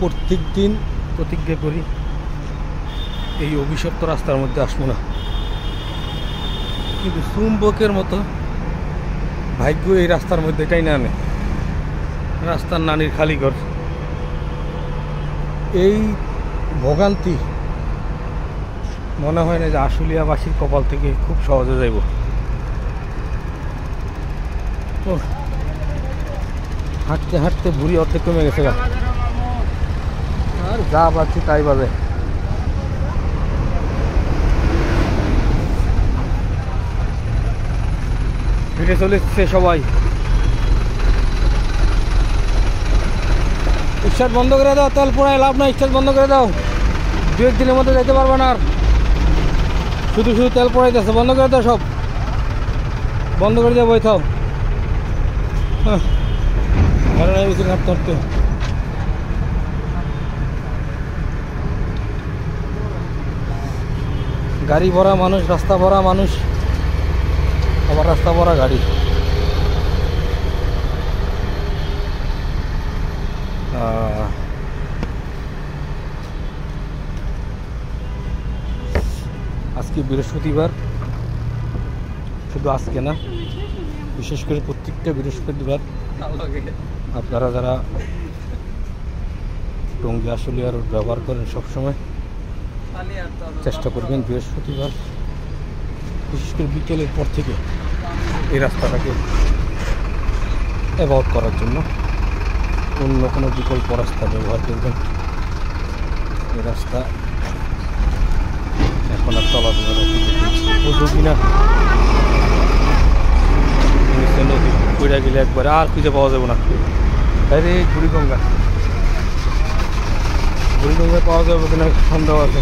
প্রত্যেক দিন প্রতিজ্ঞা করি এই অভিশপ্ত রাস্তার মধ্যে আসবো না, কিন্তু চুম্বকের মতো ভাগ্য এই রাস্তার মধ্যে এটাই না আনে। রাস্তার নানির খালি ঘর, এই ভোগান্তি মনে হয় না যে আশুলিয়াবাসীর কপাল থেকে খুব সহজে যাইব। হাঁটতে হাঁটতে বুড়ি অর্ধেক কমে গেছে, আর যা পাচ্ছি তাই বাজে। ফিরে চলেছে সবাই। স্টার্ট বন্ধ করে দাও, তেল পোড়ায় লাভ নাই, স্টার্ট বন্ধ করে দাও। 2-1 দিনের মধ্যে যেতে পারবে না, আর শুধু শুধু তেল পোড়াইতেছে। বন্ধ করে দাও, সব বন্ধ করে দিয়ে বইথাও। হাঁটতে হাঁটতে গাড়ি ভরা মানুষ, রাস্তা ভরা মানুষ, আবার রাস্তা ভরা গাড়ি। আজকে বৃহস্পতিবার, শুধু আজকে না, বিশেষ করে প্রত্যেকটা বৃহস্পতিবার আপনারা যারা টঙ্গী আশুলিয়া রোড ব্যবহার করেন সবসময় চেষ্টা করবেন বৃহস্পতিবার বিশেষ করে বিকেলের পর থেকে এই রাস্তাটাকে অ্যাভয়েড করার জন্য অন্য কোনো বিকল্প রাস্তা ব্যবহার করবেন। এই রাস্তা এখন আর চলাফেরা উপযোগী না। নদী পড়ে গেলে একবারে আর খুঁজে পাওয়া যাবে না। আরে বুড়িগঙ্গা পাওয়া যাবে কিনা সন্দেহ আছে।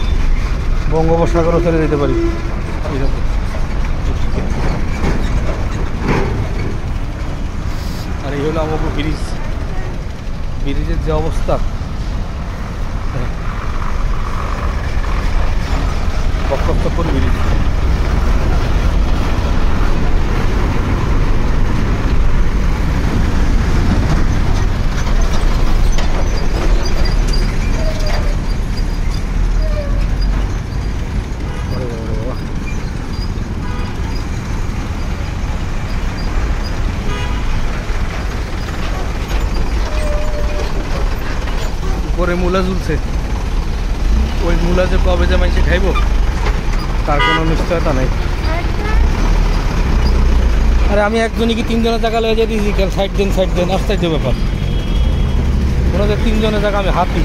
বঙ্গোপসাগরও চলে যেতে পারি। আর এই হলো আমাকে ব্রিজের যে অবস্থা, বক্কর ব্রিজ। উপরে মূলা ঝুলছে, ওই মূলা যে কবে যে মানুষে খাইব তার কোনো নিশ্চয়তা নেই। আরে আমি একজনই কি 3 জনের জায়গা লয়ে যেয়ে দিয়েছি, কেন সাইড দেন আস্তে ব্যাপার। ওনাদের 3 জনের জায়গা আমি হাতি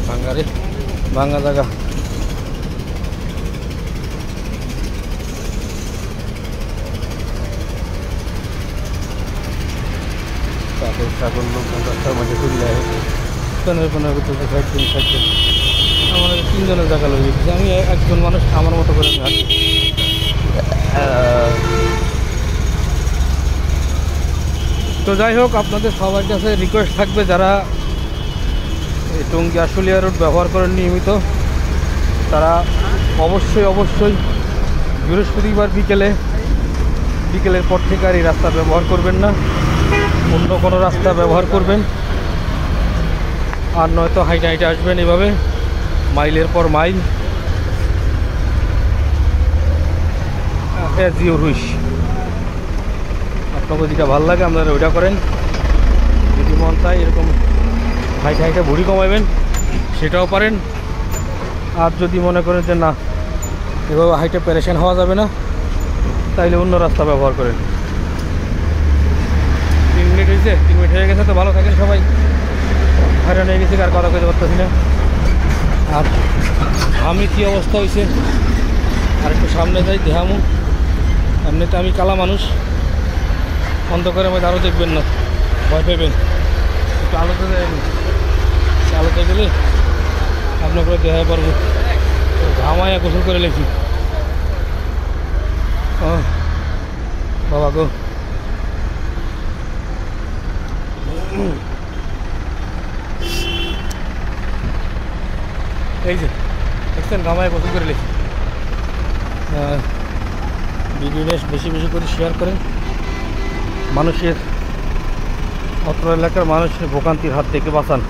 ভাঙ্গারে ভাঙ্গা জায়গা। ছাগল লোকজন রাস্তার মাঝে ঘুরে যায়, 15 করতেছে সাইড দিন। আমাদের 3 জনের জায়গা লয়ে যেতেছে, আমি একজন মানুষ আমার মতো করে আমি হাঁটি। তো যাই হোক, আপনাদের সবার কাছে রিকোয়েস্ট থাকবে যারা এই টঙ্গী আশুলিয়া রোড ব্যবহার করেন নিয়মিত, তারা অবশ্যই বৃহস্পতিবার বিকেলের পর থেকে আর এই রাস্তা ব্যবহার করবেন না, অন্য কোনো রাস্তা ব্যবহার করবেন। আর নয়তো হাইটে আসবেন এভাবে মাইলের পর মাইল। অ্যাজ ইউর উইশ, আপনাকে যেটা ভালো লাগে আপনারা ওইটা করেন। যদি মন চায় এরকম হাইটে ভুঁড়ি কমাবেন সেটাও পারেন। আর যদি মনে করেন যে না এভাবে হাইটে প্যারেশান হওয়া যাবে না, তাইলে অন্য রাস্তা ব্যবহার করেন। 3 মিনিট হয়েছে, 3 মিনিট হয়ে গেছে। তো ভালো থাকেন সবাই। হয়রান হয়ে গেছি, আর কথা কইতে পারতেছি না। আর আমি কী অবস্থা হয়েছে আর একটু সামনে যাই দেখামু। এমনিতে আমি কালা মানুষ, অন্ধকারের মধ্যে আরও দেখবেন না, ভয় পাবেন। একটু আলোতে যায়নি, আলোতে গেলে আপনার করে দেখা পারবো। ঘামায়া গোসল করে লেখি বাবা গো। এই যে দেখছেন, ঘামায় গোসল করে লেখি। ভিডিওটা বেশি করে শেয়ার করেন, মানুষের অত্র এলাকার মানুষের ভোগান্তির হাত থেকে বাঁচান।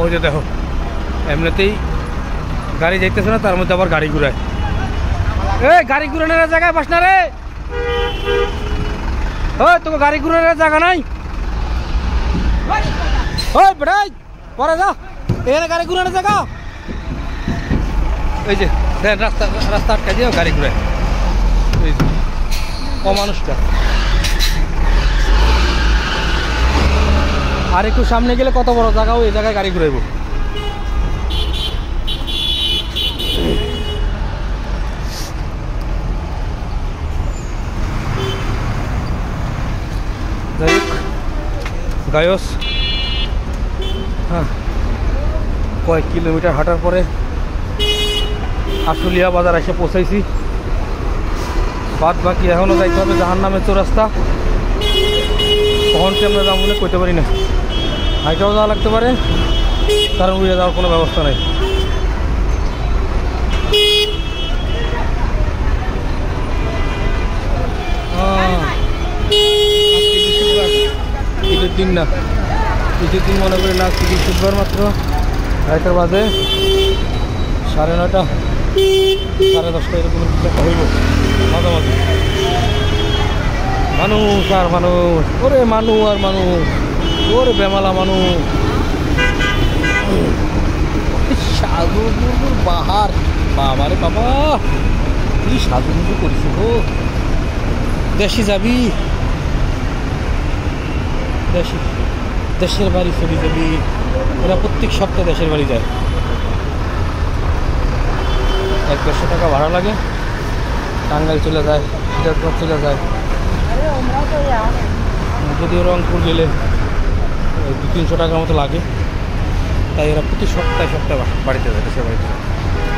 ওই যে দেখো এমনিতেই গাড়ি যাইতেছে না, তার মধ্যে আবার গাড়ি ঘুরায়। গাড়ি ঘুরানোর জায়গায় বাস না রে, তোকে গাড়ি ঘুরানোর জায়গা নাই। বেড়াই পরে যা, এখানে গাড়ি ঘুরানোর জায়গা। এই যে দেখ রাস্তা রাস্তা আটকা দিয়ে গাড়ি ঘুরায় অমানুষটা। আর একটু সামনে গেলে কত বড় জায়গাও, এই জায়গায় গাড়ি ঘুরাইব। যাই হোক গায়স, হ্যাঁ কয়েক কিলোমিটার হাঁটার পরে আশুলিয়া বাজার এসে পৌঁছাইছি। বাদ বাকি এখনও যাইতে হবে জাহান্নামের চৌরাস্তা। কখন আমরা যাবো বলে কইতে পারি না, হাইটাও যাওয়া লাগতে পারে, কারণ উড়ে যাওয়ার কোনো ব্যবস্থা নেই। ঈদের দিন না, ঈদের দিন মনে করি না, শুক্রবার মাত্র। রাইতের বাজে 9:30 10:30 এরকম হইব মাঝামাঝি। মানুষ আর মানুষ, ওরে মানুষ আর মানুষ, ওরে বেমালা মানুষ। সাজুগুজুর বাহার, বাবারে বাবা কি সাজুগুজু করেছে গো। দেশে যাবি, দেশের বাড়ি চলে যাবি। এরা প্রত্যেক সপ্তাহে দেশের বাড়ি যায়। 100-150 টাকা ভাড়া লাগে, টাঙ্গাইল চলে যায়, সিরাজগঞ্জ চলে যায়। যদিও রংপুর গেলে 200-300 টাকার মতো লাগে। তাই এরা প্রতি সপ্তাহে বাড়িতে যায়, দেশের বাড়িতে যায়।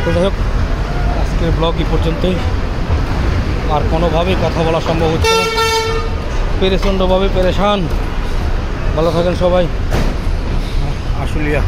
তো যাই হোক আজকের ব্লগ এই পর্যন্তই। আর কোনোভাবেই কথা বলা সম্ভব হচ্ছে না, প্রচণ্ডভাবে পেরেশান। ভালো থাকেন সবাই। আশুলিয়া।